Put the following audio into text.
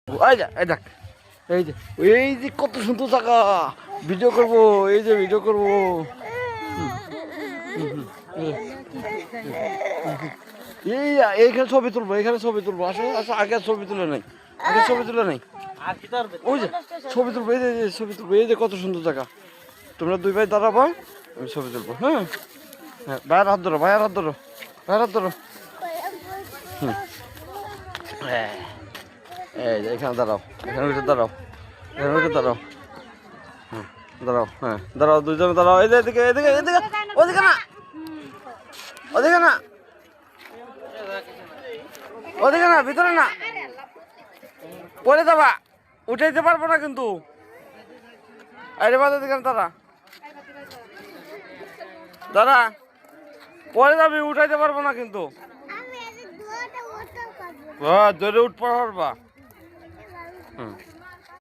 এই যা এই দেখ এই যে কত সুন্দর জায়গা ভিডিও করবো এই যে ভিডিও করবো এইখানে ছবি তুলবো আসো আসো আগে ছবি তুলে নেই ওই যে ছবি তুলবো এই যে ছবি তুলবো এই যে কত সুন্দর জায়গা তোমরা দুই ভাই দাঁড়াবো আমি ছবি তুলবো হ্যাঁ হ্যাঁ ভাইয়ের হাত ধরো এই যে এখানে দাঁড়াও দাঁড়াও হ্যাঁ দাঁড়াও দুজনে দাঁড়াও এই যে এদিকে ওদিকে না ভিতরে না পরে যাবা উঠাইতে পারবো না কিন্তু আরে বাদ দিকে দাঁড়া পরে যাবি উঠাইতে পারবো না কিন্তু ধরে উঠতে পারবা